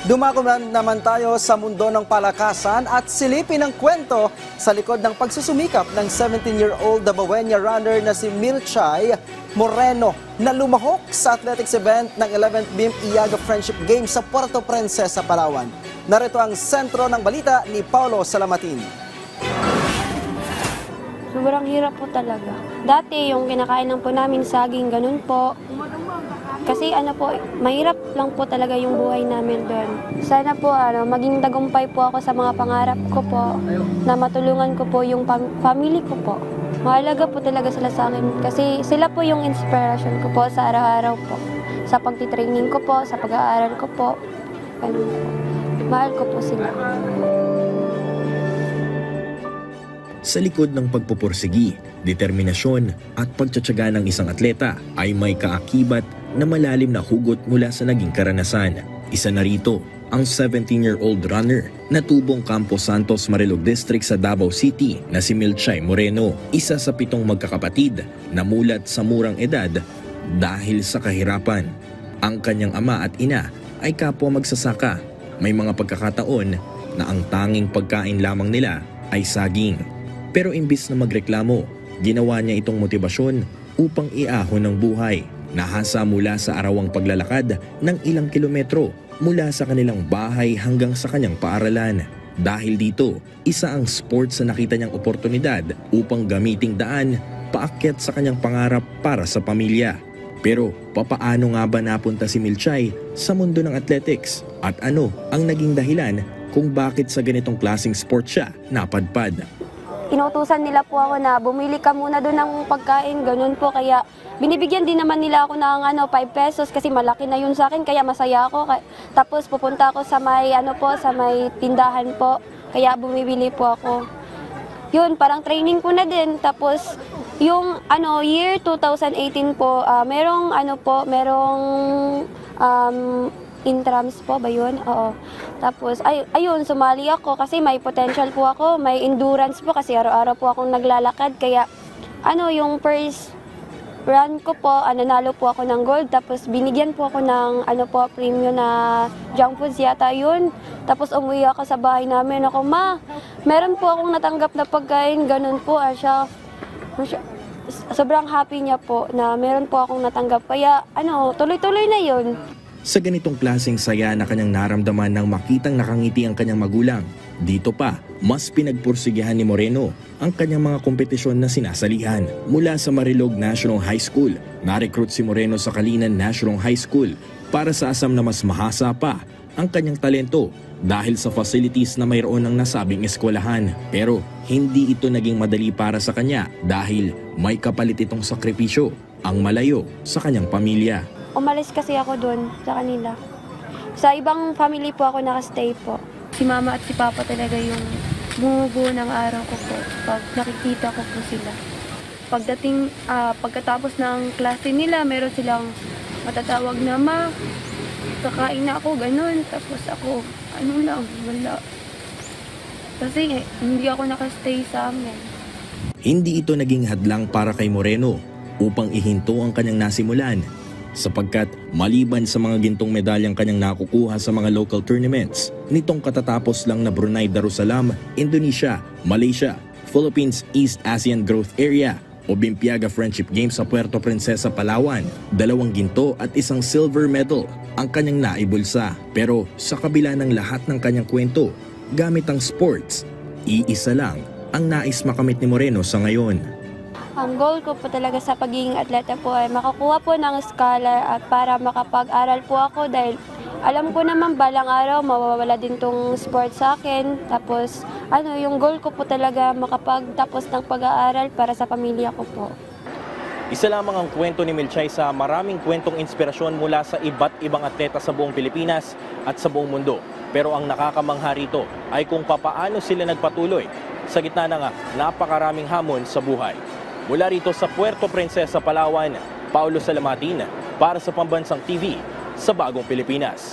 Dumako naman tayo sa mundo ng palakasan at silipin ang kwento sa likod ng pagsusumikap ng 17-year-old Dabawenja runner na si Milchay Moreno na lumahok sa athletics event ng 11th BIM Iaga Friendship Games sa Puerto Princesa, Palawan. Narito ang sentro ng balita ni Paulo Salamatin. Sobrang hirap po talaga. Dati yung kinakain lang po namin saging, ganun po. Kasi mahirap lang po talaga yung buhay namin doon. Sana po maging tagumpay po ako sa mga pangarap ko po, na matulungan ko po yung family ko po. Mahalaga po talaga sila sa akin kasi sila po yung inspiration ko po sa araw-araw po. Sa pagtitraining ko po, sa pag-aaral ko po. Ganun po. Mahal ko po sila. Sa likod ng pagpupursigi, determinasyon at pagtsatsaga ng isang atleta ay may kaakibat na malalim na hugot mula sa naging karanasan. Isa na rito ang 17-year-old runner na tubong Campo Santos, Marilog District sa Davao City na si Milchay Moreno, isa sa 7 magkakapatid na mulat sa murang edad dahil sa kahirapan. Ang kanyang ama at ina ay kapwa magsasaka. May mga pagkakataon na ang tanging pagkain lamang nila ay saging. Pero imbis na magreklamo, ginawa niya itong motibasyon upang iahon ang buhay. Nahasa mula sa arawang paglalakad ng ilang kilometro mula sa kanilang bahay hanggang sa kanyang paaralan. Dahil dito, isa ang sports na nakita niyang oportunidad upang gamiting daan paakyat sa kanyang pangarap para sa pamilya. Pero papaano nga ba napunta si Milchay sa mundo ng athletics? At ano ang naging dahilan kung bakit sa ganitong klaseng sport siya napadpad? Inutusan nila po ako na bumili ka muna doon ng pagkain, ganun po. Kaya binibigyan din naman nila ako ng 5 pesos kasi malaki na yun sa akin, kaya masaya ako. Tapos pupunta ako sa may, sa may tindahan po, kaya bumibili po ako. Yun, parang training ko na din. Tapos yung year 2018 po, merong intrams po ba yun? Oo. Tapos, ayun, sumali ako kasi may potential po ako, may endurance po kasi araw-araw po akong naglalakad. Kaya, yung first run ko po, nanalo po ako ng gold. Tapos, binigyan po ako ng, premium na junk foods yata yun. Tapos, umuwi ako sa bahay namin. Ako, ma, meron po akong natanggap na pagkain, ganun po. Sobrang happy niya po na meron po akong natanggap. Kaya, tuloy-tuloy na yun. Sa ganitong klaseng saya na kanyang naramdaman nang makitang nakangiti ang kanyang magulang, dito pa, mas pinagpursigihan ni Moreno ang kanyang mga kompetisyon na sinasalihan. Mula sa Marilog National High School, na-recruit si Moreno sa Kalinan National High School para sa asam na mas mahasa pa ang kanyang talento dahil sa facilities na mayroon ng nasabing eskwelahan. Pero hindi ito naging madali para sa kanya dahil may kapalit itong sakripisyo, ang malayo sa kanyang pamilya. Umalis kasi ako doon sa kanila. Sa ibang family po ako nakastay po. Si mama at si papa talaga yung bumubuo ng araw ko po pag nakikita ko po sila. Pagkatapos ng klase nila, meron silang matatawag na, ma, kakain na ako, ganun. Tapos ako, wala. Kasi hindi ako nakastay sa amin. Hindi ito naging hadlang para kay Moreno upang ihinto ang kanyang nasimulan, sapagkat maliban sa mga gintong medalyang kanyang nakukuha sa mga local tournaments, nitong katatapos lang na Brunei Darussalam, Indonesia, Malaysia, Philippines East Asian Growth Area o BIM Iaga Friendship Games sa Puerto Princesa, Palawan, 2 ginto at 1 silver medal ang kanyang naibulsa. Pero sa kabila ng lahat ng kanyang kwento, gamit ang sports, iisa lang ang nais makamit ni Moreno sa ngayon. Ang goal ko po talaga sa pagiging atleta po ay makakuha po ng scholar at para makapag-aral po ako dahil alam ko naman balang araw mawawala din tong sport sa akin. Tapos yung goal ko po talaga makapagtapos ng pag-aaral para sa pamilya ko po. Isa lamang ang kwento ni Milchay sa maraming kwentong inspirasyon mula sa iba't ibang atleta sa buong Pilipinas at sa buong mundo. Pero ang nakakamangha rito ay kung papaano sila nagpatuloy sa gitna ng napakaraming hamon sa buhay. Mula rito sa Puerto Princesa, Palawan, Paulo Salamatin para sa Pambansang TV sa Bagong Pilipinas.